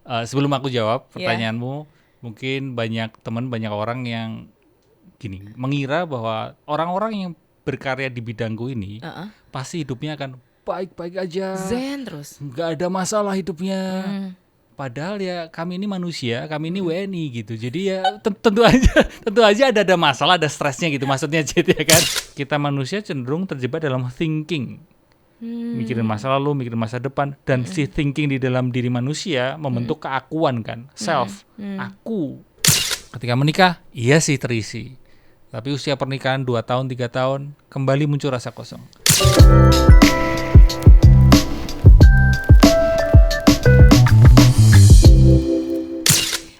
Sebelum aku jawab Iya. pertanyaanmu, mungkin banyak teman, banyak orang yang gini mengira bahwa orang-orang yang berkarya di bidangku ini Heeh. pasti hidupnya akan baik-baik aja, Zen terus. nggak ada masalah hidupnya. Hmm. Padahal ya kami ini manusia, kami ini WNI gitu. Jadi ya tentu aja ada masalah, ada stresnya gitu. Maksudnya jadi ya kan, kita manusia cenderung terjebak dalam thinking. Mikirin masa lalu, mikirin masa depan, dan si thinking di dalam diri manusia membentuk keakuan kan, self, aku. Ketika menikah, iya sih terisi. Tapi usia pernikahan 2 tahun, 3 tahun, kembali muncul rasa kosong.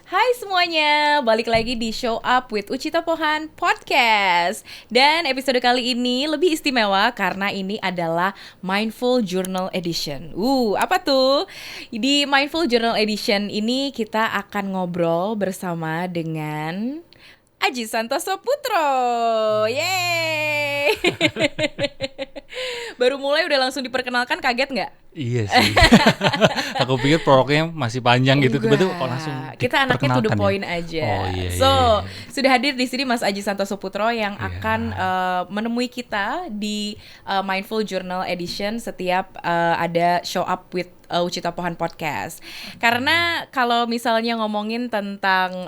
Hai semuanya, balik lagi di Show Up with Uci Topohan Podcast. Dan episode kali ini lebih istimewa karena ini adalah Mindful Journal Edition. Apa tuh? Di Mindful Journal Edition ini kita akan ngobrol bersama dengan Aji Santoso Putro. Yeay. Baru mulai udah langsung diperkenalkan, kaget nggak? Iya sih. Aku pikir prolognya masih panjang gitu, Enggak. tiba-tiba langsung Kita anaknya to the diperkenalkan point ya. aja. Oh iya. So, iya. sudah hadir di sini Mas Aji Santoso Putro yang akan menemui kita di Mindful Journal Edition setiap ada Show Up with Uci Topohan Podcast. Karena kalau misalnya ngomongin tentang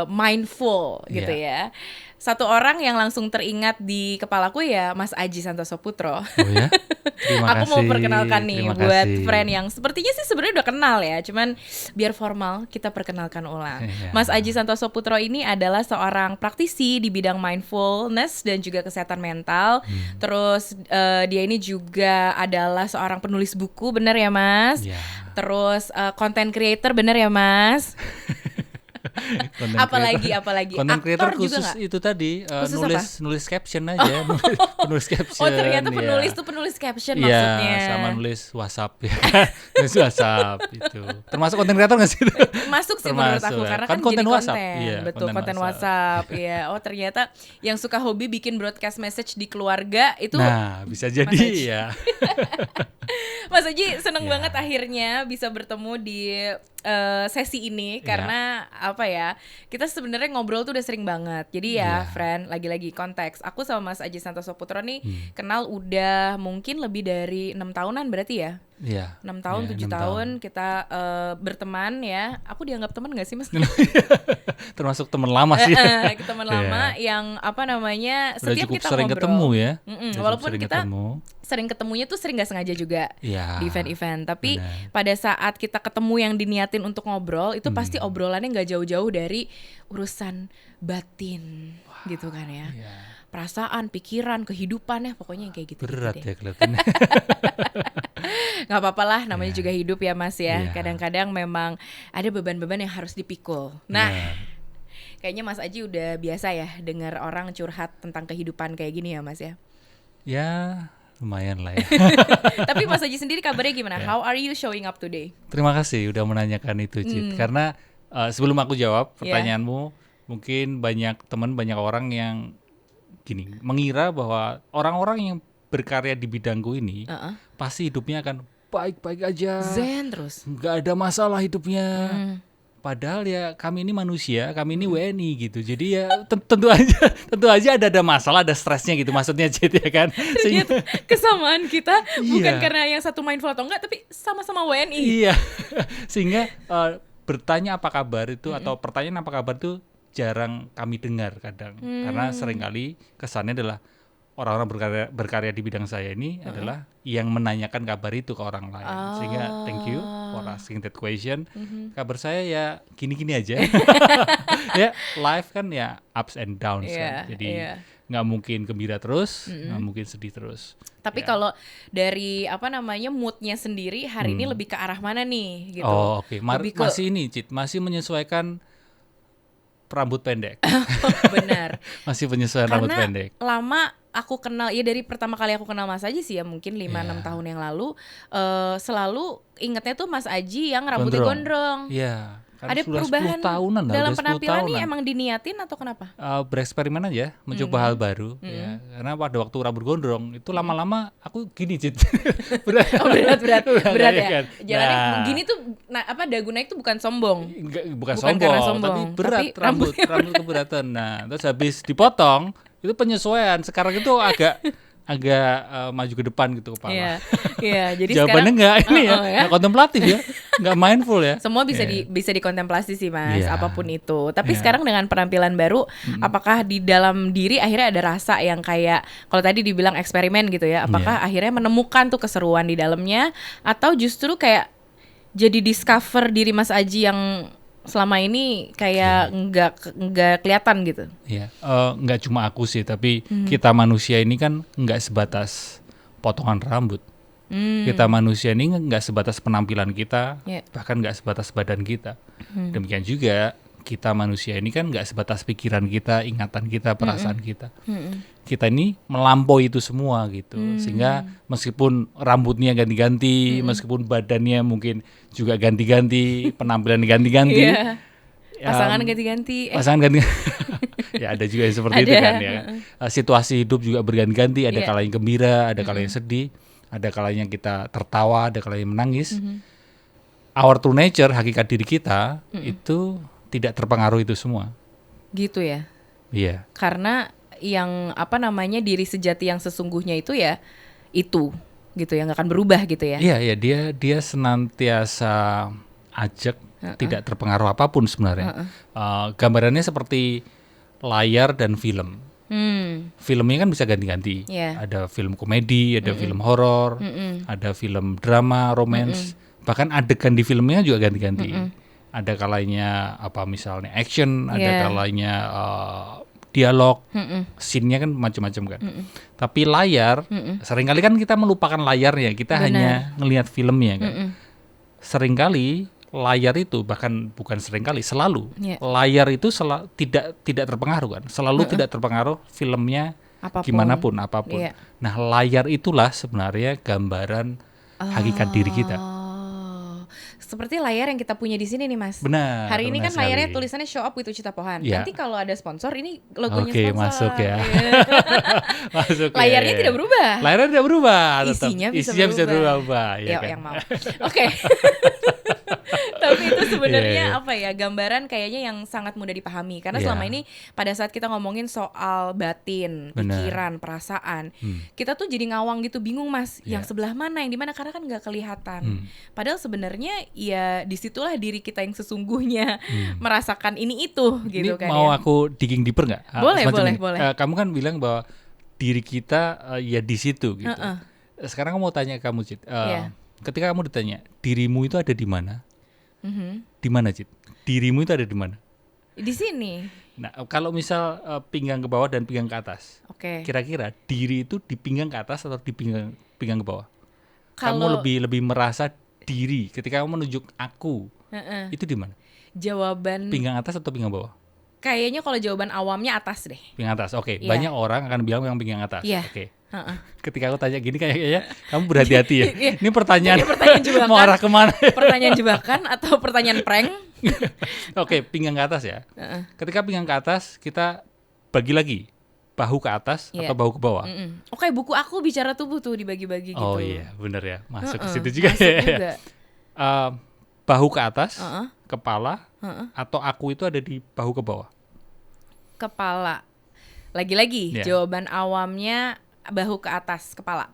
mindful gitu ya, satu orang yang langsung teringat di kepalaku ya Mas Aji Santoso Putro. Oh ya. Terima Aku kasih. mau perkenalkan nih Terima buat kasih. friend yang sepertinya sih sebenarnya udah kenal ya, cuman biar formal kita perkenalkan ulang. Iya. Mas Aji Santoso Putro ini adalah seorang praktisi di bidang mindfulness dan juga kesehatan mental. Terus dia ini juga adalah seorang penulis buku, bener ya Mas? Iya. Terus content creator, bener ya Mas? Apalagi Content creator aktor juga khusus nggak? itu tadi Khusus nulis caption aja, penulis caption. Oh ternyata ya. penulis tuh penulis caption Iya, maksudnya. sama nulis WhatsApp ya. Nulis WhatsApp itu. Termasuk content creator nggak sih itu? Masuk sih menurut Termasuk aku ya. karena Kan kan konten jadi WhatsApp. konten. Iya, Betul, konten konten WhatsApp. WhatsApp. Iya. Oh, ternyata yang suka hobi bikin broadcast message di keluarga itu Nah, bisa jadi Aji. ya. Mas Aji seneng Iya. banget akhirnya bisa bertemu di sesi ini karena apa ya? Kita sebenarnya ngobrol tuh udah sering banget. Jadi ya, Iya. friend, lagi-lagi konteks. Aku sama Mas Aji Santoso Putro nih kenal udah mungkin lebih dari 6 tahunan berarti ya? Iya. 6 tahun, Iya, 7 6 tahun kita berteman ya. Aku dianggap teman gak sih Mas? Termasuk teman lama sih. Teman lama yang apa namanya Udah setiap cukup kita sering ngobrol. ketemu ya. Mm-mm, Udah walaupun cukup sering kita ketemu. sering ketemunya tuh sering gak sengaja juga Iya. di event-event. Tapi Benar. pada saat kita ketemu yang diniatin untuk ngobrol itu pasti obrolannya gak jauh-jauh dari urusan batin gitu kan ya. Iya. Perasaan, pikiran, kehidupan ya pokoknya yang kayak gitu. Berat deh. ya kelihatannya. Gak apa-apa lah, namanya juga hidup ya Mas ya. Iya. Kadang-kadang memang ada beban-beban yang harus dipikul. Nah, Benar. kayaknya Mas Aji udah biasa ya dengar orang curhat tentang kehidupan kayak gini ya Mas ya. Ya, lumayan lah ya. Tapi Mas Aji sendiri kabarnya gimana? How are you showing up today? Terima kasih udah menanyakan itu, Cid. Karena sebelum aku jawab Iya. pertanyaanmu, mungkin banyak teman, banyak orang yang gini mengira bahwa orang-orang yang berkarya di bidangku ini pasti hidupnya akan baik-baik aja, Zen terus. nggak ada masalah hidupnya. Padahal ya kami ini manusia, kami ini WNI gitu. Jadi ya tentu aja ada masalah, ada stresnya gitu. Maksudnya Cid ya kan. Ternyata kesamaan kita bukan Iya. karena yang satu mindful atau enggak, tapi sama-sama WNI. Iya, sehingga bertanya apa kabar itu atau pertanyaan apa kabar itu jarang kami dengar kadang, karena seringkali kesannya adalah orang-orang berkarya di bidang saya ini adalah yang menanyakan kabar itu ke orang lain, sehingga thank you for asking that question. Kabar saya ya gini-gini aja, ya life kan ya ups and downs Iya, kan, jadi iya. nggak mungkin gembira terus, nggak mungkin sedih terus. Tapi Ya. kalau dari apa namanya moodnya sendiri hari ini lebih ke arah mana nih gitu? Oh oke, Lebih ke masih ini Cid, masih menyesuaikan rambut pendek. benar. Masih penyesuaian rambut Karena pendek. lama aku kenal ya dari pertama kali aku kenal Mas Aji sih ya mungkin 5-6 tahun yang lalu selalu ingetnya tuh Mas Aji yang rambutnya gondrong. Iya. Karena Ada sudah 10 perubahan tahunan lah, dalam udah 10 penampilan nih tahunan. emang diniatin atau kenapa? Bereksperimen aja, mencoba hal baru. Ya. Karena pada waktu rambut gondrong itu lama-lama aku gini, Cid. berat, Oh, berat ya. kan? Jalannya Nah, gini tuh, dagu naik tuh bukan sombong. bukan Bukan sombong, karena sombong, tapi berat tapi rambut keberatan. Nah, terus habis dipotong itu penyesuaian. Sekarang itu agak maju ke depan gitu kepala. Iya, iya. Jadi Jawabannya sekarang nggak ini ya, ya. nggak kontemplatif ya, nggak mindful ya. Semua bisa dikontemplasi sih Mas, Iya. apapun itu. Tapi Iya. sekarang dengan penampilan baru, apakah di dalam diri akhirnya ada rasa yang kayak kalau tadi dibilang eksperimen gitu ya, apakah akhirnya menemukan tuh keseruan di dalamnya atau justru kayak jadi discover diri Mas Aji yang selama ini kayak nggak kelihatan gitu? Iya, nggak cuma aku sih, tapi kita manusia ini kan nggak sebatas potongan rambut. Kita manusia ini nggak sebatas penampilan kita, bahkan nggak sebatas badan kita. Demikian juga kita manusia ini kan nggak sebatas pikiran kita, ingatan kita, perasaan kita. Kita ini melampaui itu semua gitu, sehingga meskipun rambutnya ganti-ganti, meskipun badannya mungkin juga ganti-ganti, penampilan ganti-ganti. Iya. Pasangan ganti-ganti. Pasangan ganti. Ya ada juga yang seperti itu kan ya. Situasi hidup juga berganti-ganti, ada kalanya gembira, ada kalanya sedih, ada kalanya kita tertawa, ada kalanya menangis. Our true nature, hakikat diri kita itu tidak terpengaruh itu semua. Gitu ya. Iya. Karena yang diri sejati yang sesungguhnya itu ya itu gitu ya, nggak akan berubah gitu ya. Iya, dia senantiasa ajak, tidak terpengaruh apapun sebenarnya. Gambarannya seperti layar dan film. Filmnya kan bisa ganti-ganti. Ada film komedi, ada film horor, ada film drama, romance. Bahkan adegan di filmnya juga ganti-ganti. Ada kalanya misalnya action, ada kalanya dialog, scene-nya kan macam-macam kan. Tapi layar, seringkali kan kita melupakan layarnya, kita hanya ngelihat filmnya kan. Seringkali layar itu, bahkan bukan seringkali, selalu layar itu tidak terpengaruh kan, selalu tidak terpengaruh filmnya apapun. Nah, layar itulah sebenarnya gambaran hakikat diri kita. Seperti layar yang kita punya di sini nih Mas. Benar. Hari ini kan sekali. layarnya tulisannya Show Up with Ucita Pohan. Nanti kalau ada sponsor, ini logonya Oke, sponsor. masuk ya. Masuk layarnya tidak berubah. Layarnya tidak berubah. Isinya bisa berubah. Ya, yang mau. Oke. Tapi itu sebenarnya gambaran kayaknya yang sangat mudah dipahami. Karena selama ini pada saat kita ngomongin soal batin, pikiran, perasaan, kita tuh jadi ngawang gitu, bingung Mas, yang sebelah mana, yang di mana, karena kan nggak kelihatan. Padahal sebenarnya ya disitulah diri kita yang sesungguhnya merasakan ini itu gitu ini kan. Mau aku digging deeper nggak? Boleh. Kamu kan bilang bahwa diri kita ya di situ gitu. Sekarang aku mau tanya kamu, Cid. Ketika kamu ditanya dirimu itu ada di mana? Di mana, Cid? Dirimu itu ada di mana? Di sini. Nah, kalau misal pinggang ke bawah dan pinggang ke atas, kira-kira diri itu di pinggang ke atas atau di pinggang ke bawah? Kamu lebih merasa diri ketika kamu menunjuk aku, itu di mana? Jawaban pinggang atas atau pinggang bawah? Kayaknya kalau jawaban awamnya atas deh. Pinggang atas, oke. Banyak orang akan bilang yang pinggang atas, oke. Ketika aku tanya gini kayaknya kamu berhati-hati ya. Ini pertanyaan jebakan, mau arah kemana? Pertanyaan jebakan atau pertanyaan prank? Oke, pinggang ke atas ya. Ketika pinggang ke atas, kita bagi lagi bahu ke atas atau bahu ke bawah. Oke, buku aku bicara tubuh tuh dibagi-bagi gitu. Oh iya, bener ya. Masuk ke situ juga. Masuk juga. Bahu ke atas, kepala, atau aku itu ada di bahu ke bawah? Kepala. Lagi-lagi jawaban awamnya bahu ke atas, kepala.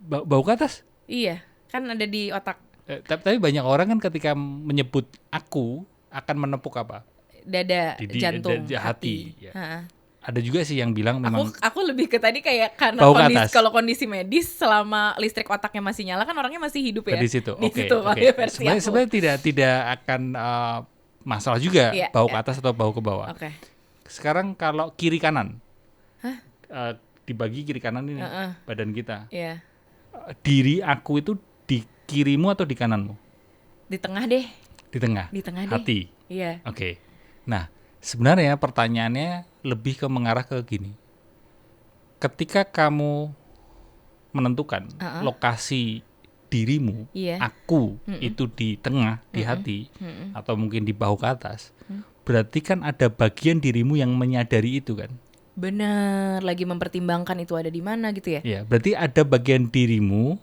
Bahu ke atas? Iya, kan ada di otak. Tapi banyak orang kan ketika menyebut aku akan menepuk apa? Dada, jantung, hati. Ya. Ada juga sih yang bilang memang. Aku lebih ke tadi kayak karena kalau kondisi medis selama listrik otaknya masih nyala kan orangnya masih hidup ya. Di situ. Oke. Sebenarnya tidak akan masalah juga bahu ke atas atau bahu ke bawah. Sekarang kalau kiri kanan. Dibagi kiri kanan ini badan kita. Diri aku itu di kirimu atau di kananmu? Di tengah deh. Di tengah. Deh. Hati. Iya. Oke. Nah, sebenarnya pertanyaannya lebih ke mengarah ke gini. Ketika kamu menentukan lokasi dirimu, Iya. aku itu di tengah, di hati, atau mungkin di bahu ke atas, berarti kan ada bagian dirimu yang menyadari itu kan. Bener, lagi mempertimbangkan itu ada di mana gitu ya. Ya, berarti ada bagian dirimu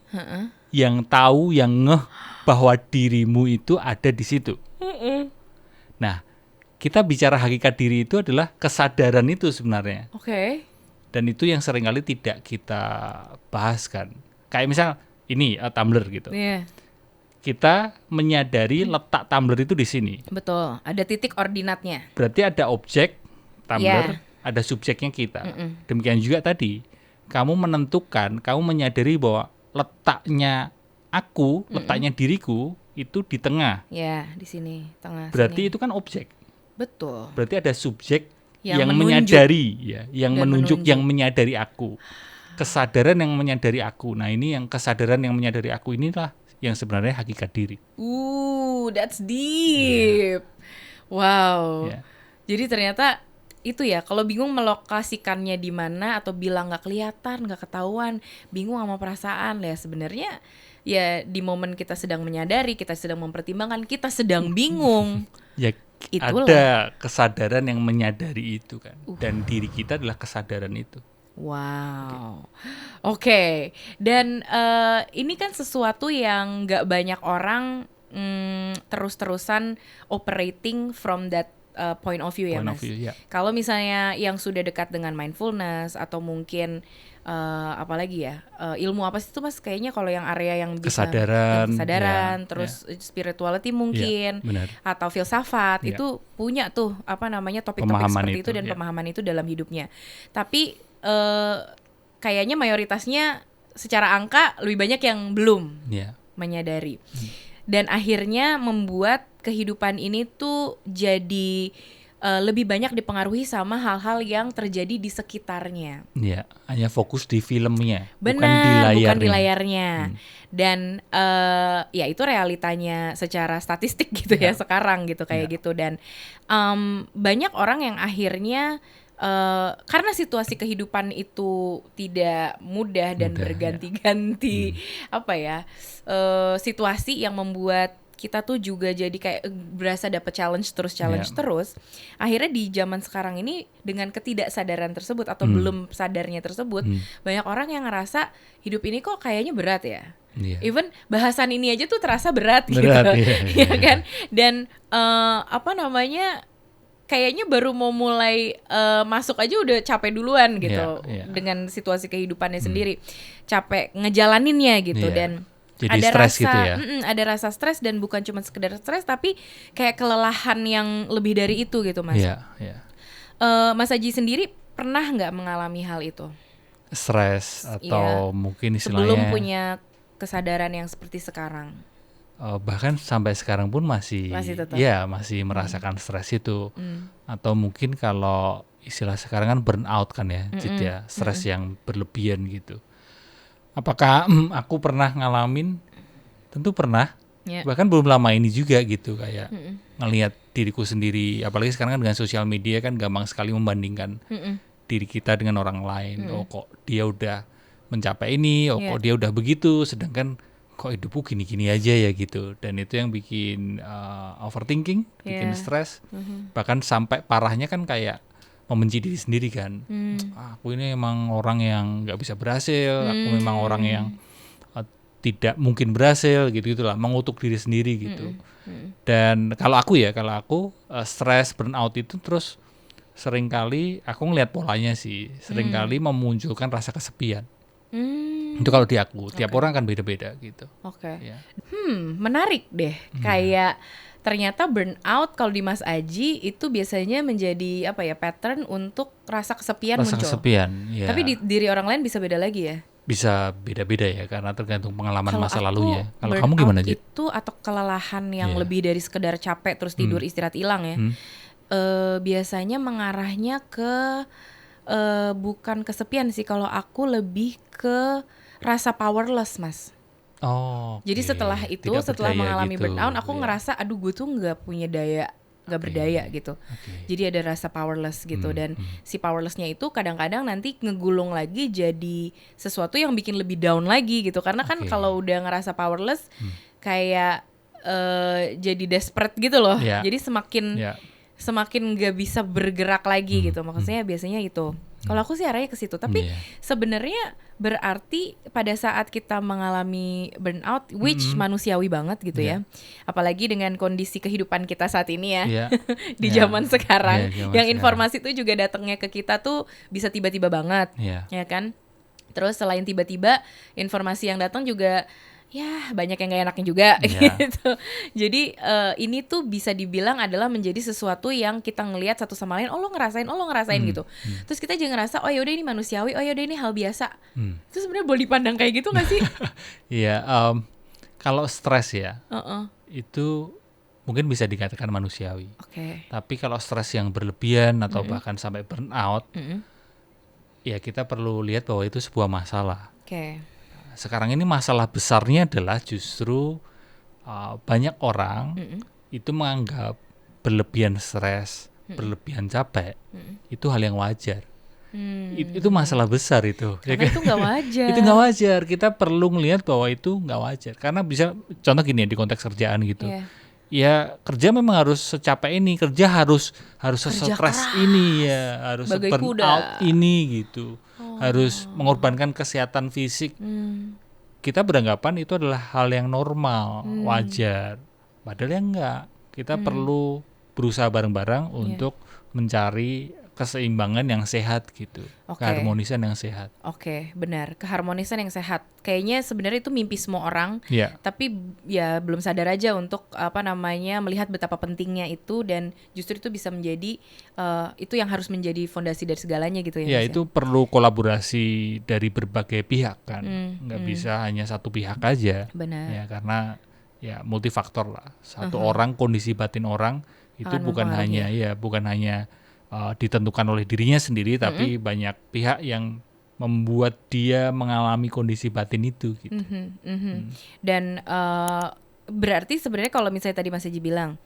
yang tahu, yang ngeh bahwa dirimu itu ada di situ. Nah, kita bicara hakikat diri itu adalah kesadaran itu sebenarnya. Oke. Dan itu yang seringkali tidak kita bahaskan. Kayak misal ini tumbler gitu. Iya, Kita menyadari letak tumbler itu di sini. betul. Ada titik ordinatnya. Berarti ada objek tumbler, Iya. ada subjeknya kita. Demikian juga tadi, kamu menentukan, kamu menyadari bahwa letaknya aku, letaknya diriku itu di tengah. Ya, di sini, tengah Berarti sini. itu kan objek. Betul. Berarti ada subjek Yang yang menunjuk. menyadari, ya, yang Dan menunjuk, menunjuk. yang menyadari aku. Kesadaran yang menyadari aku. Nah, ini yang kesadaran yang menyadari aku inilah yang sebenarnya hakikat diri. That's deep. Wow. Ya. Jadi ternyata itu ya, kalau bingung melokasikannya di mana atau bilang nggak kelihatan, nggak ketahuan, bingung sama perasaan ya sebenarnya ya di momen kita sedang menyadari, kita sedang mempertimbangkan, kita sedang bingung. Ya, Itulah. ada kesadaran yang menyadari itu kan. Dan diri kita adalah kesadaran itu. Wow, oke. Dan ini kan sesuatu yang nggak banyak orang terus-terusan operating from that point of view ya, Point of Mas. view, ya. Kalau misalnya yang sudah dekat dengan mindfulness atau mungkin apalagi ya ilmu apa sih itu Mas? Kayaknya kalau yang area yang bisa Kesadaran, terus spirituality mungkin, benar. atau filsafat Ya. itu punya tuh apa namanya topik-topik Pemahaman seperti itu itu, dan ya. pemahaman itu dalam hidupnya. Tapi kayaknya mayoritasnya secara angka lebih banyak yang belum Ya. menyadari. Dan akhirnya membuat kehidupan ini tuh jadi lebih banyak dipengaruhi sama hal-hal yang terjadi di sekitarnya. Ya, hanya fokus di filmnya, Benar, bukan di layarnya. layarnya. Dan ya itu realitanya secara statistik gitu ya sekarang gitu kayak gitu. Dan banyak orang yang akhirnya karena situasi kehidupan itu tidak mudah dan berganti-ganti apa ya situasi yang membuat kita tuh juga jadi kayak berasa dapet challenge terus. Akhirnya di zaman sekarang ini dengan ketidaksadaran tersebut atau belum sadarnya tersebut, banyak orang yang ngerasa hidup ini kok kayaknya berat ya. Iya. Even bahasan ini aja tuh terasa berat gitu. Berat, iya. Ya kan? Dan apa namanya? Kayaknya baru mau mulai masuk aja udah capek duluan gitu dengan situasi kehidupannya sendiri, capek ngejalaninnya gitu dan jadi ada stres rasa gitu ya. Ada rasa stres dan bukan cuma sekedar stres tapi kayak kelelahan yang lebih dari itu gitu Mas. Iya, iya. Mas Aji sendiri pernah nggak mengalami hal itu? Stres atau mungkin istilahnya sebelum punya kesadaran yang seperti sekarang. Bahkan sampai sekarang pun masih tetap. ya masih merasakan stres itu. Atau mungkin kalau istilah sekarang kan burnout kan ya, ya stres yang berlebihan gitu. Apakah aku pernah ngalamin? Tentu pernah. Bahkan belum lama ini juga gitu kayak ngelihat diriku sendiri. Apalagi sekarang kan dengan sosial media kan gampang sekali membandingkan diri kita dengan orang lain. Oh kok dia udah mencapai ini, kok dia udah begitu, sedangkan kok hidupku gini-gini aja ya gitu. Dan itu yang bikin overthinking, bikin stres. Bahkan sampai parahnya kan kayak membenci diri sendiri kan. Aku ini emang orang yang nggak bisa berhasil, aku memang orang yang tidak mungkin berhasil gitu-gitulah, mengutuk diri sendiri gitu. Dan kalau aku stres, burnout itu terus seringkali aku ngelihat polanya sih, seringkali memunculkan rasa kesepian. Itu kalau di aku, tiap orang kan beda-beda gitu. Ya. Menarik deh. Kayak ternyata burnout kalau di Mas Aji itu biasanya menjadi apa ya pattern untuk rasa kesepian Rasa muncul. kesepian, ya. Tapi di diri orang lain bisa beda lagi ya. Bisa beda-beda ya karena tergantung pengalaman Kalau masa aku lalunya. Kalau kamu burnout gimana Ji? itu atau kelelahan yang lebih dari sekedar capek terus tidur istirahat hilang ya. Biasanya mengarahnya ke bukan kesepian sih, kalau aku lebih ke rasa powerless Mas. Oh. Jadi setelah itu, Tidak setelah berdaya mengalami gitu, burnout, aku ya. ngerasa aduh gue tuh nggak punya daya nggak berdaya gitu. Jadi ada rasa powerless gitu, dan si powerlessnya itu kadang-kadang nanti ngegulung lagi jadi sesuatu yang bikin lebih down lagi gitu. Karena kan kalau udah ngerasa powerless kayak jadi desperate gitu loh. Jadi semakin nggak bisa bergerak lagi gitu. Maksudnya biasanya itu. Kalau aku sih arahnya ke situ. Tapi sebenarnya berarti pada saat kita mengalami burnout, which manusiawi banget gitu ya. Apalagi dengan kondisi kehidupan kita saat ini ya. Di zaman sekarang. Yang informasi itu juga datangnya ke kita tuh bisa tiba-tiba banget. Ya kan? Terus selain tiba-tiba, informasi yang datang juga ya banyak yang gak enaknya juga gitu. Jadi ini tuh bisa dibilang adalah menjadi sesuatu yang kita ngelihat satu sama lain, oh lo ngerasain gitu. Terus kita juga ngerasa oh yaudah ini manusiawi, oh yaudah ini hal biasa. Itu sebenarnya boleh dipandang kayak gitu gak sih? Iya, kalau stres ya itu mungkin bisa dikatakan manusiawi. Tapi kalau stres yang berlebihan atau bahkan sampai burnout, ya kita perlu lihat bahwa itu sebuah masalah. Sekarang ini masalah besarnya adalah justru banyak orang itu menganggap berlebihan stres, berlebihan capek itu hal yang wajar. Itu masalah besar itu. Karena itu nggak wajar. Itu nggak wajar. Kita perlu melihat bahwa itu nggak wajar. Karena bisa contoh gini ya, di konteks kerjaan gitu. Ya kerja memang harus secapek ini, kerja harus stres ini ya, harus burnout ini gitu. Harus mengorbankan kesehatan fisik. Kita beranggapan itu adalah hal yang normal, wajar. Padahal ya enggak. Kita perlu berusaha bareng-bareng untuk mencari keseimbangan yang sehat gitu. Keharmonisan yang sehat. Benar. Keharmonisan yang sehat. Kayaknya sebenarnya itu mimpi semua orang. Tapi ya belum sadar aja untuk melihat betapa pentingnya itu, dan justru itu bisa menjadi itu yang harus menjadi fondasi dari segalanya gitu ya. Itu perlu kolaborasi dari berbagai pihak kan. Nggak bisa hanya satu pihak aja. Benar. Ya karena ya multifaktor lah. Satu orang, kondisi batin orang itu bukan hanya ditentukan oleh dirinya sendiri, tapi banyak pihak yang membuat dia mengalami kondisi batin itu gitu. Dan berarti sebenarnya kalau misalnya tadi Mas Eji bilang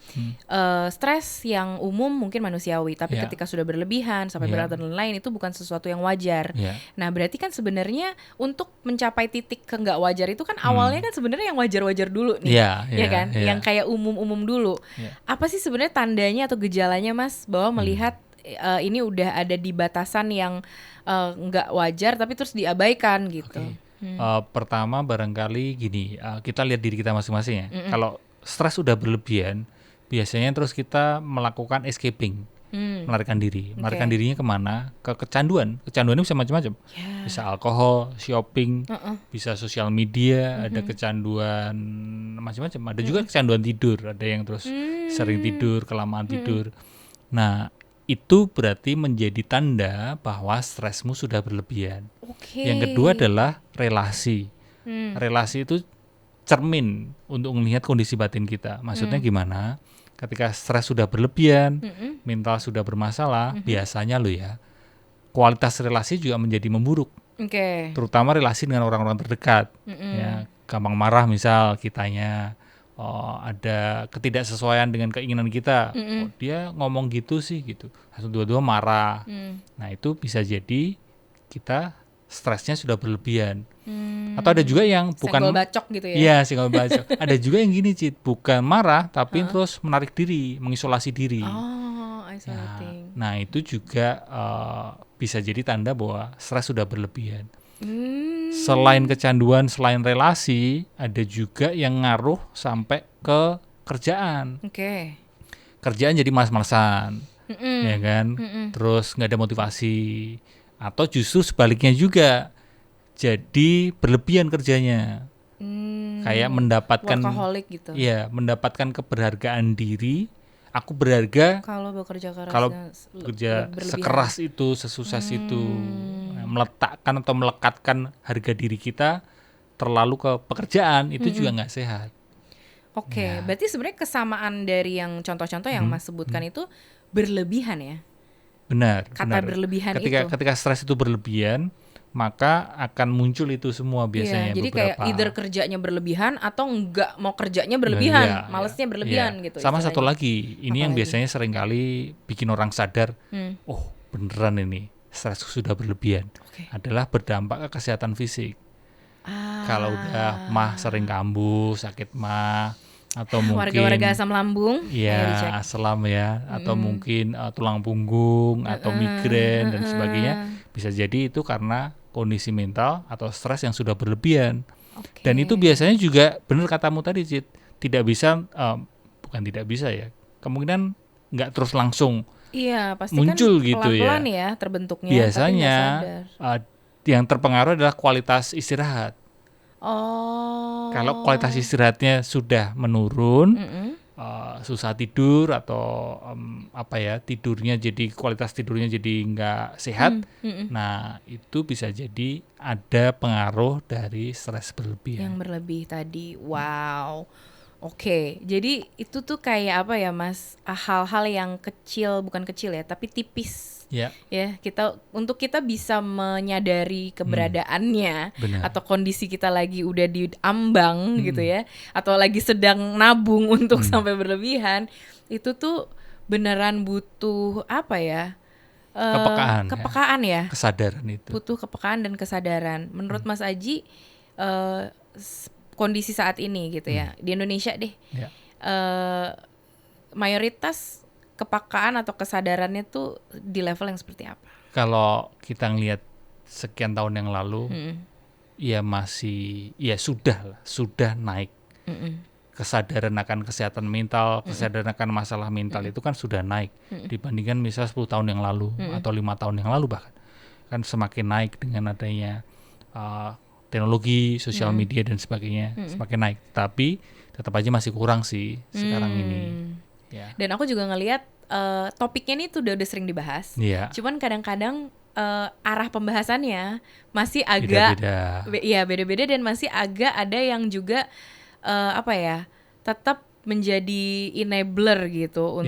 stres yang umum mungkin manusiawi, tapi ketika sudah berlebihan sampai berat dan lain-lain itu bukan sesuatu yang wajar. Nah berarti kan sebenarnya untuk mencapai titik ke nggak wajar itu kan awalnya kan sebenarnya yang wajar-wajar dulu nih, kan? Yang kayak umum-umum dulu. Apa sih sebenarnya tandanya atau gejalanya Mas bahwa melihat ini udah ada di batasan yang nggak wajar tapi terus diabaikan gitu? Pertama barangkali gini, kita lihat diri kita masing-masing ya. Kalau stres sudah berlebihan, biasanya terus kita melakukan escaping, melarikan diri. Melarikan dirinya kemana? Ke kecanduan. Kecanduannya bisa macam-macam. Bisa alkohol, shopping, bisa sosial media, ada kecanduan macam-macam. Ada juga kecanduan tidur, ada yang terus sering tidur, kelamaan tidur. Nah, itu berarti menjadi tanda bahwa stresmu sudah berlebihan. Yang kedua adalah relasi. Relasi itu cermin untuk melihat kondisi batin kita. Maksudnya gimana? Ketika stres sudah berlebihan, mental sudah bermasalah, biasanya kualitas relasi juga menjadi memburuk. Terutama relasi dengan orang-orang terdekat. Ya, gampang marah misal kitanya. Ada ketidaksesuaian dengan keinginan kita. Dia ngomong gitu sih gitu. Langsung dua-dua marah. Nah itu bisa jadi kita stresnya sudah berlebihan. Atau ada juga yang bukan senggol bacok gitu ya. Iya, senggol bacok. Ada juga yang gini Cid, bukan marah tapi terus menarik diri, mengisolasi diri. Isolating. Nah itu juga bisa jadi tanda bahwa stres sudah berlebihan. Selain kecanduan, selain relasi, ada juga yang ngaruh sampai ke kerjaan. Kerjaan jadi malas-malasan, ya kan? Terus nggak ada motivasi, atau justru sebaliknya juga, jadi berlebihan kerjanya, kayak mendapatkan workaholic gitu. Iya, mendapatkan keberhargaan diri. Aku berharga kalau bekerja sekeras itu, sesukses itu. Meletakkan atau melekatkan harga diri kita terlalu ke pekerjaan itu juga nggak sehat. Berarti sebenarnya kesamaan dari yang contoh-contoh yang Mas sebutkan itu berlebihan ya. Benar. Kata berlebihan ketika stres itu berlebihan, maka akan muncul itu semua biasanya. Jadi kayak either kerjanya berlebihan atau nggak mau kerjanya berlebihan, malesnya berlebihan gitu. Sama istilahnya. satu lagi, ini yang biasanya seringkali bikin orang sadar, oh beneran ini stres sudah berlebihan, adalah berdampak ke kesehatan fisik. Kalau udah sering kambuh, sakit atau mungkin warga-warga asam lambung, asam atau mungkin tulang punggung atau migrain dan sebagainya, bisa jadi itu karena kondisi mental atau stres yang sudah berlebihan. Dan itu biasanya juga benar katamu tadi, Cid, tidak bisa bukan tidak bisa ya, kemungkinan nggak terus langsung pasti muncul kan gitu pelan-pelan ya terbentuknya. Biasanya yang terpengaruh adalah kualitas istirahat. Kalau kualitas istirahatnya sudah menurun, susah tidur atau tidurnya jadi kualitas tidurnya jadi nggak sehat, nah itu bisa jadi ada pengaruh dari stres berlebihan. Yang berlebih tadi, wow. Oke, jadi itu tuh kayak apa ya Mas? Hal-hal yang kecil, bukan kecil ya, tapi tipis. Ya, untuk kita bisa menyadari keberadaannya atau kondisi kita lagi udah di ambang gitu ya, atau lagi sedang nabung untuk sampai berlebihan, itu tuh beneran butuh apa ya? Kepekaan ya. Kesadaran itu. Butuh kepekaan dan kesadaran. Menurut Mas Aji, kondisi saat ini gitu ya, di Indonesia deh, mayoritas kepekaan atau kesadarannya tuh di level yang seperti apa? Kalau kita ngelihat sekian tahun yang lalu, sudah naik. Kesadaran akan kesehatan mental, kesadaran akan masalah mental itu kan sudah naik dibandingkan misalnya 10 tahun yang lalu atau 5 tahun yang lalu bahkan. Kan semakin naik dengan adanya teknologi, sosial media dan sebagainya, semakin naik. Tapi tetap aja masih kurang sih sekarang ini. Ya. Dan aku juga ngelihat topiknya ini tuh udah sering dibahas. Cuman kadang-kadang arah pembahasannya masih agak beda-beda dan masih agak ada yang juga tetap menjadi enabler gitu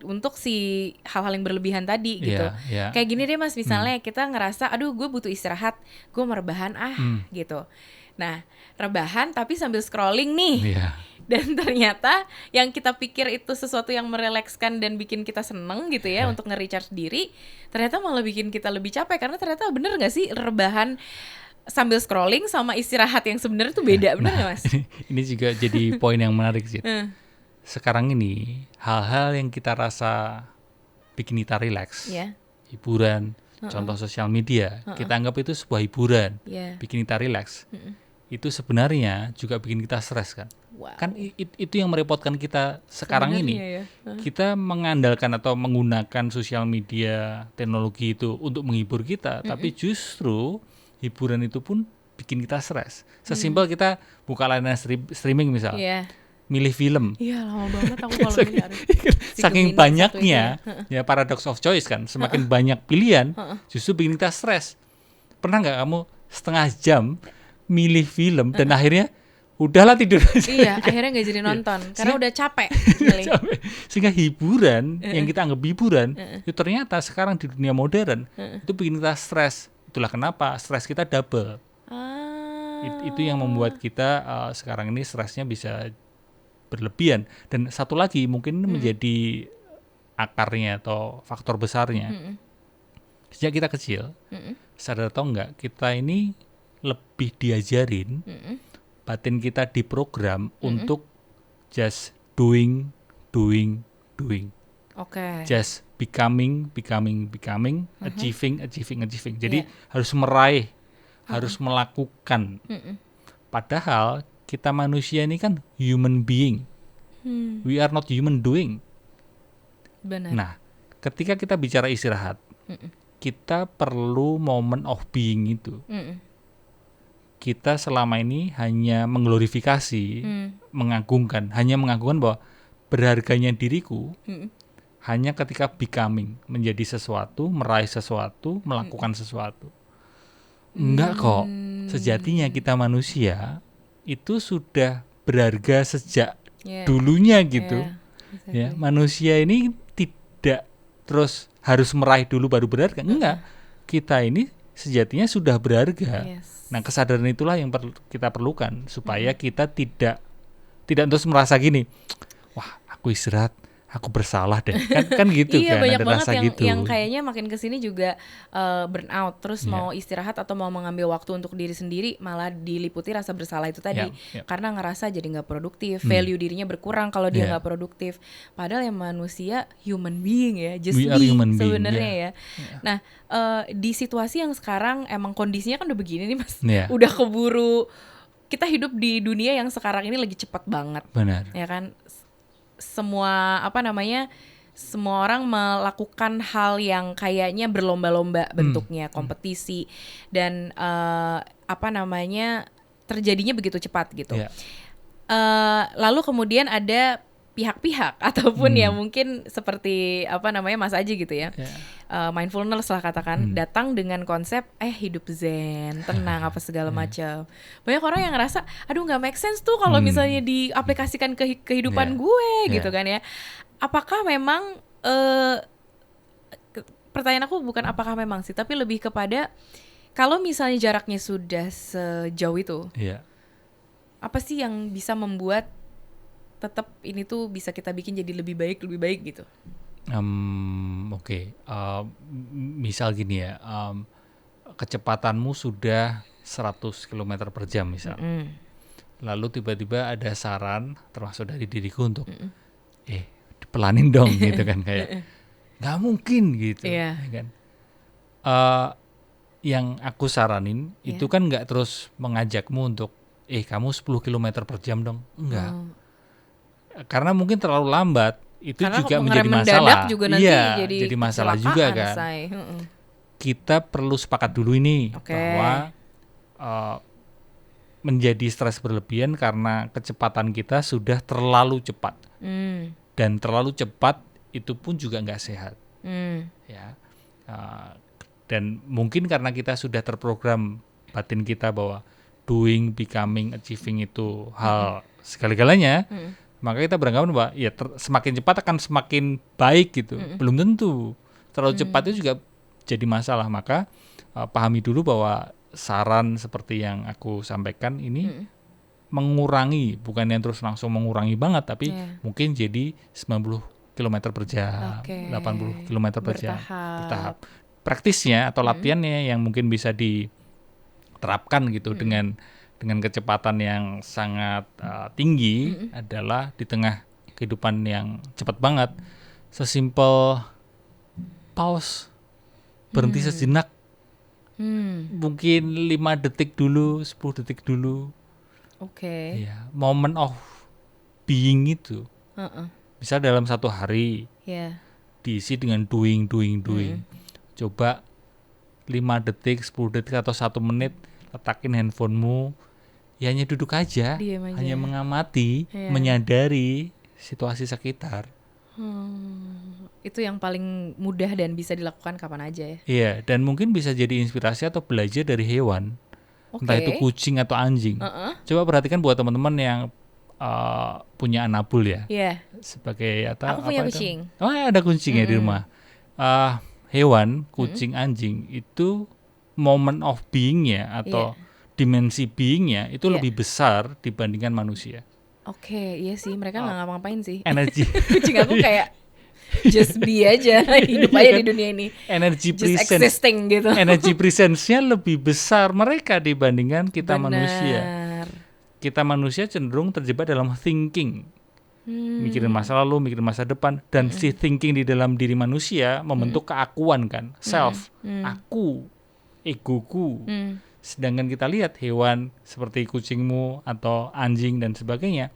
untuk si hal-hal yang berlebihan tadi gitu. Kayak gini deh Mas, misalnya kita ngerasa aduh gue butuh istirahat, gue mau rebahan gitu. Nah, rebahan tapi sambil scrolling nih. Dan ternyata yang kita pikir itu sesuatu yang merelekskan dan bikin kita seneng gitu ya untuk nge-recharge diri, ternyata malah bikin kita lebih capek karena ternyata bener gak sih rebahan sambil scrolling sama istirahat yang sebenarnya tuh beda, bener gak Mas? Ini juga jadi poin yang menarik sih. Sekarang ini hal-hal yang kita rasa bikin kita relax, hiburan, contoh sosial media, kita anggap itu sebuah hiburan, bikin kita relax. Itu sebenarnya juga bikin kita stres kan. Kan itu yang merepotkan kita sekarang ini. Kita mengandalkan atau menggunakan sosial media, teknologi itu untuk menghibur kita, tapi justru hiburan itu pun bikin kita stres. Sesimpel kita buka layanan streaming misal, milih film. Lama banget aku kalau nyari. Saking banyaknya, paradox of choice kan, semakin banyak pilihan, justru bikin kita stres. Pernah nggak kamu setengah jam milih film dan akhirnya udahlah tidur aja. Akhirnya nggak jadi nonton karena udah capek. Sehingga hiburan yang kita anggap hiburan itu ternyata sekarang di dunia modern itu bikin kita stres. Itulah kenapa stres kita double. Itu yang membuat kita sekarang ini stresnya bisa berlebihan. Dan satu lagi mungkin ini menjadi akarnya atau faktor besarnya. Sejak kita kecil, sadar atau enggak, kita ini lebih diajarin, batin kita diprogram untuk just doing. Just becoming, achieving. Jadi harus meraih, harus melakukan. Padahal kita manusia ini kan human being. We are not human doing. Benar. Nah, ketika kita bicara istirahat, kita perlu moment of being itu. Kita selama ini hanya mengglorifikasi, mengagungkan bahwa berharganya diriku hanya ketika becoming, menjadi sesuatu, meraih sesuatu, melakukan sesuatu. Enggak kok. Sejatinya kita manusia itu sudah berharga sejak dulunya gitu. Manusia ini tidak terus harus meraih dulu baru berharga. Enggak. Kita ini sejatinya sudah berharga. Yes. Nah, kesadaran itulah yang kita perlukan supaya kita tidak terus merasa gini, wah aku istirahat, aku bersalah deh, kan gitu Iya, kan, banyak ada banget rasa gitu. yang kayaknya makin kesini juga burnout, terus Iya. mau istirahat atau mau mengambil waktu untuk diri sendiri malah diliputi rasa bersalah itu tadi, Iya. karena ngerasa jadi nggak produktif, value dirinya berkurang kalau dia Iya. nggak produktif. Padahal ya manusia human being ya, just We are be human being, sebenarnya iya. ya. Nah, di situasi yang sekarang emang kondisinya kan udah begini nih Mas, Iya. udah keburu. Kita hidup di dunia yang sekarang ini lagi cepat banget, Benar. ya kan? Semua semua orang melakukan hal yang kayaknya berlomba-lomba bentuknya, kompetisi, dan terjadinya begitu cepat gitu. Iya. Lalu kemudian ada pihak-pihak ataupun ya mungkin seperti Mas Aji gitu ya. Iya. Mindfulness lah katakan, datang dengan konsep hidup zen, tenang apa segala macam. Banyak orang yang ngerasa aduh nggak make sense tuh kalau misalnya diaplikasikan ke kehidupan gue gitu kan ya. Apakah memang pertanyaan aku bukan apakah memang sih, tapi lebih kepada kalau misalnya jaraknya sudah sejauh itu, Iya. apa sih yang bisa membuat tetap ini tuh bisa kita bikin jadi lebih baik gitu? Oke. Misal gini ya, kecepatanmu sudah 100 km per jam misal. Lalu tiba-tiba ada saran termasuk dari diriku untuk pelanin dong gitu kan, kayak nggak mungkin gitu. Iya. Ya kan? Yang aku saranin itu kan nggak terus mengajakmu untuk kamu 10 km per jam dong, enggak. Karena mungkin terlalu lambat, itu Karena juga mengerem menjadi mendadak masalah. juga nanti Iya, jadi masalah kecelakaan, juga kan. say. Kita perlu sepakat dulu ini bahwa menjadi stres berlebihan karena kecepatan kita sudah terlalu cepat. Dan terlalu cepat itu pun juga nggak sehat. Ya. Dan mungkin karena kita sudah terprogram batin kita bahwa doing, becoming, achieving itu hal segala-galanya, maka kita beranggapan bahwa ya semakin cepat akan semakin baik gitu. Belum tentu. Terlalu cepat itu juga jadi masalah. Maka pahami dulu bahwa saran seperti yang aku sampaikan ini mengurangi, bukan yang terus langsung mengurangi banget, tapi mungkin jadi 90 km per jam, 80 km per jam, bertahap. Praktisnya atau latihannya yang mungkin bisa diterapkan gitu dengan kecepatan yang sangat tinggi adalah di tengah kehidupan yang cepat banget, sesimpel pause, berhenti sejenak, mungkin 5 detik dulu, 10 detik dulu. Ya, moment of being itu bisa dalam satu hari diisi dengan doing. Coba 5 detik, 10 detik atau 1 menit letakin handphonemu, ya hanya duduk aja, hanya mengamati, menyadari situasi sekitar. Itu yang paling mudah dan bisa dilakukan kapan aja ya. Iya, dan mungkin bisa jadi inspirasi atau belajar dari hewan, entah itu kucing atau anjing. Coba perhatikan buat teman-teman yang punya anabul ya. Sebagai aku punya kucing. Oh, ada kucing ya di rumah. Hewan, kucing, anjing itu moment of being-nya atau dimensi being-nya itu lebih besar dibandingkan manusia. Iya sih, mereka nggak ngapa-ngapain sih. Energi kucing aku kayak just be aja, hidup aja di dunia ini. Energi just existing gitu. Energi presence-nya lebih besar mereka dibandingkan kita manusia. Kita manusia cenderung terjebak dalam thinking. Mikirin masa lalu, mikirin masa depan, dan si thinking di dalam diri manusia membentuk keakuan kan, self, aku, egoku. Sedangkan kita lihat hewan seperti kucingmu atau anjing dan sebagainya,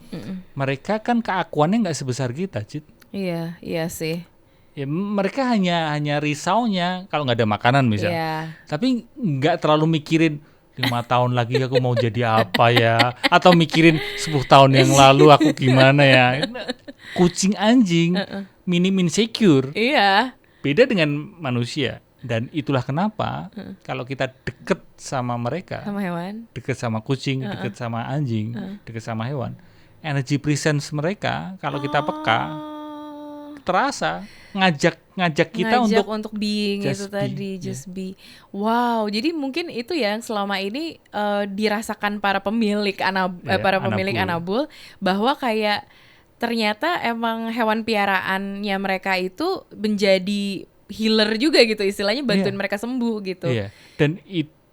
mereka kan keakuannya nggak sebesar kita, Cid. Iya sih. Ya, mereka hanya risaunya kalau nggak ada makanan misalnya, tapi nggak terlalu mikirin 5 tahun lagi aku mau jadi apa ya, atau mikirin 10 tahun yang lalu aku gimana ya. Kucing anjing minim insecure. Beda dengan manusia. Dan itulah kenapa kalau kita deket sama mereka, sama hewan, deket sama kucing, deket sama anjing, deket sama hewan, energi presence mereka kalau kita peka terasa, ngajak kita untuk being itu just be, tadi, just be. Wow, jadi mungkin itu yang selama ini dirasakan para pemilik para pemilik anabul, bahwa kayak ternyata emang hewan piaraannya mereka itu menjadi healer juga gitu, istilahnya bantuin mereka sembuh gitu. Iya. Dan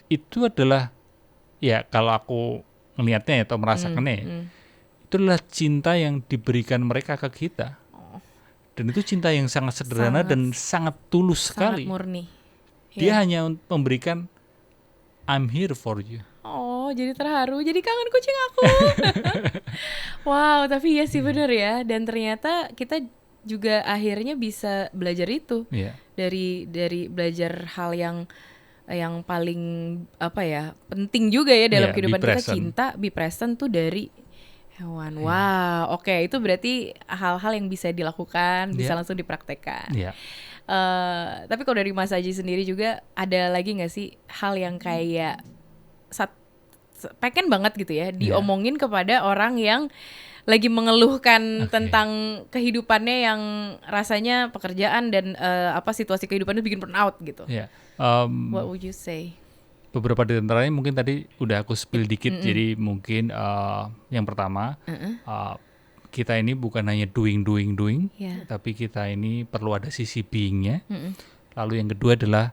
itu adalah ya kalau aku ngelihatnya atau merasakannya itu adalah cinta yang diberikan mereka ke kita. Dan itu cinta yang sangat sederhana dan sangat tulus sekali. Sangat murni. Dia hanya memberikan I'm here for you. Oh, jadi terharu, jadi kangen kucing aku. Wow, tapi ya sih bener ya. Dan ternyata kita juga akhirnya bisa belajar itu. Dari belajar hal yang paling penting juga ya dalam kehidupan kita, cinta, be present tuh dari hewan. Wow, oke, itu berarti hal-hal yang bisa dilakukan, bisa langsung dipraktekkan. Tapi kalau dari Mas Aji sendiri juga ada lagi nggak sih hal yang kayak pengen banget gitu ya diomongin kepada orang yang lagi mengeluhkan tentang kehidupannya yang rasanya pekerjaan dan situasi kehidupannya bikin burnout gitu. What would you say? Beberapa di antaranya mungkin tadi udah aku spill dikit. Jadi mungkin yang pertama kita ini bukan hanya doing, tapi kita ini perlu ada sisi being-nya. Lalu yang kedua adalah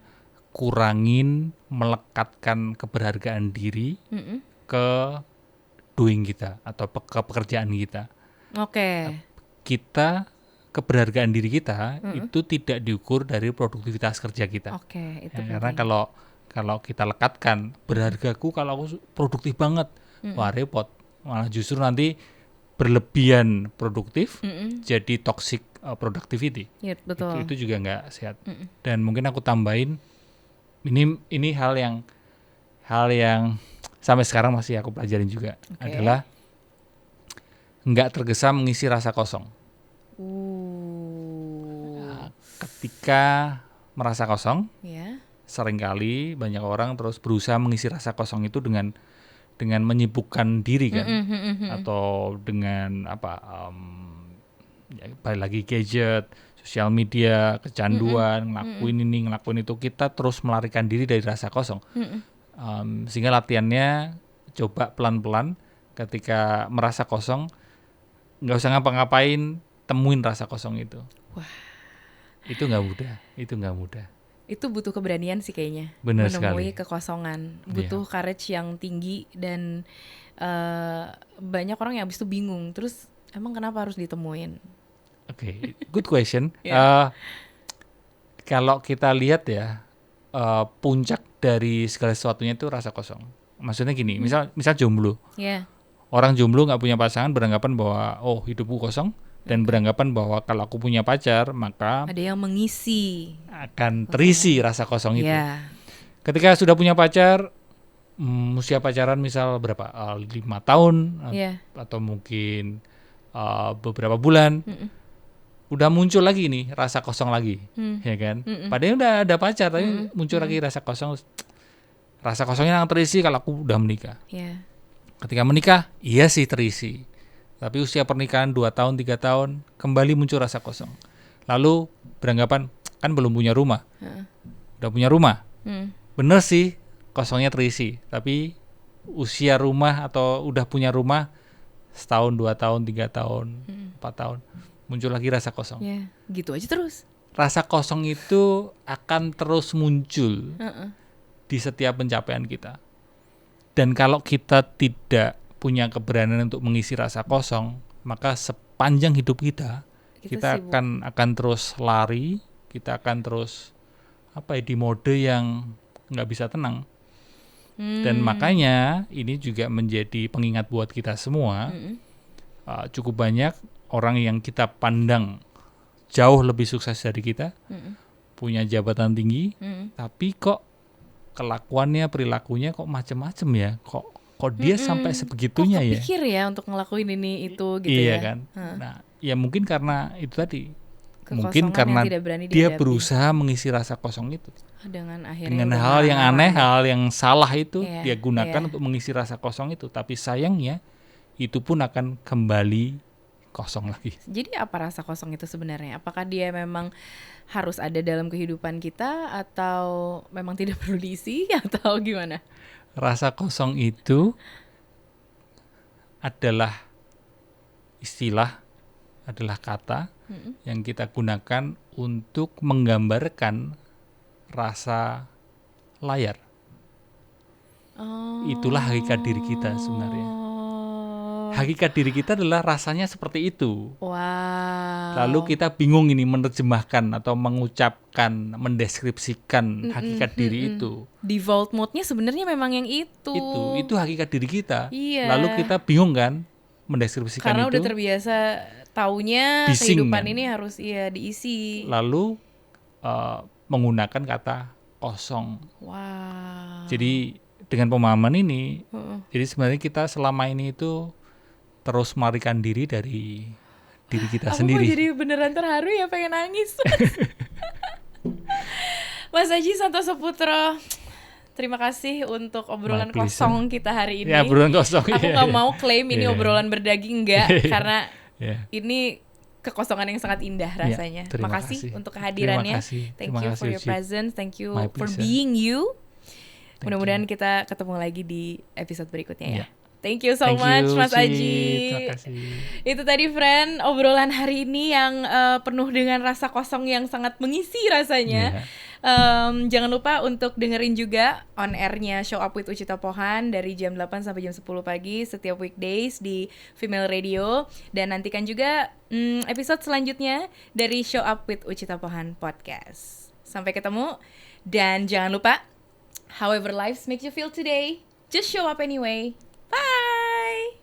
kurangin melekatkan keberhargaan diri ke doing kita atau ke pekerjaan kita. Kita keberhargaan diri kita itu tidak diukur dari produktivitas kerja kita. Itu karena kalau kita lekatkan berhargaku kalau aku produktif banget, wah repot. Malah justru nanti berlebihan produktif jadi toxic productivity. Betul. Itu juga nggak sehat. Dan mungkin aku tambahin ini hal yang sampai sekarang masih aku pelajarin juga adalah nggak tergesa mengisi rasa kosong. Ketika merasa kosong, seringkali banyak orang terus berusaha mengisi rasa kosong itu dengan menyibukkan diri kan, atau dengan balik lagi gadget, sosial media, kecanduan, ngelakuin itu, kita terus melarikan diri dari rasa kosong. Sehingga latihannya coba pelan-pelan ketika merasa kosong, nggak usah ngapa-ngapain, temuin rasa kosong itu. Wah. Itu nggak mudah. Itu butuh keberanian sih kayaknya. Benar menemui sekali. Kekosongan, butuh courage yang tinggi dan banyak orang yang habis itu bingung. Terus emang kenapa harus ditemuin? Good question. Kalau kita lihat ya, puncak dari segala sesuatunya itu rasa kosong. Maksudnya gini, misal jomblo. Orang jomblo nggak punya pasangan beranggapan bahwa hidupku kosong. Dan beranggapan bahwa kalau aku punya pacar, maka ada yang mengisi, akan terisi rasa kosong itu. Ketika sudah punya pacar, usia pacaran misal berapa? 5 tahun atau mungkin beberapa bulan, udah muncul lagi nih rasa kosong lagi, ya kan? Padahal udah ada pacar, tapi muncul lagi rasa kosong. Rasa kosongnya akan terisi kalau aku udah menikah. Ketika menikah, iya sih terisi. Tapi usia pernikahan 2 tahun, 3 tahun, kembali muncul rasa kosong. Lalu beranggapan, kan belum punya rumah. Udah punya rumah. Bener sih, kosongnya terisi. Tapi usia rumah atau udah punya rumah, setahun, 2 tahun, 3 tahun, 4 tahun, muncul lagi rasa kosong. Gitu aja terus. Rasa kosong itu akan terus muncul di setiap pencapaian kita. Dan kalau kita tidak punya keberanian untuk mengisi rasa kosong, maka sepanjang hidup kita akan terus lari, kita akan terus di mode yang nggak bisa tenang. Dan makanya ini juga menjadi pengingat buat kita semua. Cukup banyak orang yang kita pandang jauh lebih sukses dari kita, punya jabatan tinggi, tapi kok kelakuannya, perilakunya kok macam-macam ya, kok dia sampai sebegitunya ya. Kok kepikir ya untuk ngelakuin ini itu gitu iya kan. Nah, ya mungkin karena itu tadi. Mungkin karena dia berusaha mengisi rasa kosong itu. Dengan hal yang aneh, hal yang salah itu dia gunakan untuk mengisi rasa kosong itu. Tapi sayangnya itu pun akan kembali kosong lagi. Jadi apa rasa kosong itu sebenarnya? Apakah dia memang harus ada dalam kehidupan kita atau memang tidak perlu diisi atau gimana? Rasa kosong itu adalah istilah, adalah kata yang kita gunakan untuk menggambarkan rasa layar. Itulah hakikat diri kita sebenarnya. Hakikat diri kita adalah rasanya seperti itu. Wow. Lalu kita bingung ini menerjemahkan atau mengucapkan, mendeskripsikan hakikat diri itu. Default mode-nya sebenarnya memang yang itu. Itu hakikat diri kita. Iya. Lalu kita bingung kan mendeskripsikan karena itu. udah terbiasa taunya Bising, kehidupan kan? ini harus diisi. Lalu menggunakan kata kosong. Wow. Jadi dengan pemahaman ini, jadi sebenarnya kita selama ini itu terus melarikan diri dari diri kita Aku sendiri. kok jadi beneran terharu ya, pengen nangis. Mas Aji Santoso Putro, terima kasih untuk obrolan My pleasure. kosong kita hari ini. Ya, obrolan kosong. Aku iya, nggak iya. mau klaim ini Iya. obrolan berdaging, enggak, karena Ya. ini kekosongan yang sangat indah rasanya. terima Makasih kasih. untuk kehadirannya. Terima kasih. Thank Terima you kasih, for your Uci. presence. Thank you My for pleasure. being you. Thank Mudah-mudahan kita ketemu lagi di episode berikutnya ya. Iya. Thank you so Thank much you, Mas Uci. Aji. Terima kasih. Itu tadi friend obrolan hari ini yang penuh dengan rasa kosong yang sangat mengisi rasanya. Jangan lupa untuk dengerin juga on airnya Show Up with Ucita Pohan dari jam 8 sampai jam 10 pagi setiap weekdays di Female Radio. Dan nantikan juga episode selanjutnya dari Show Up with Ucita Pohan Podcast. Sampai ketemu dan jangan lupa, however life makes you feel today, just show up anyway. Bye!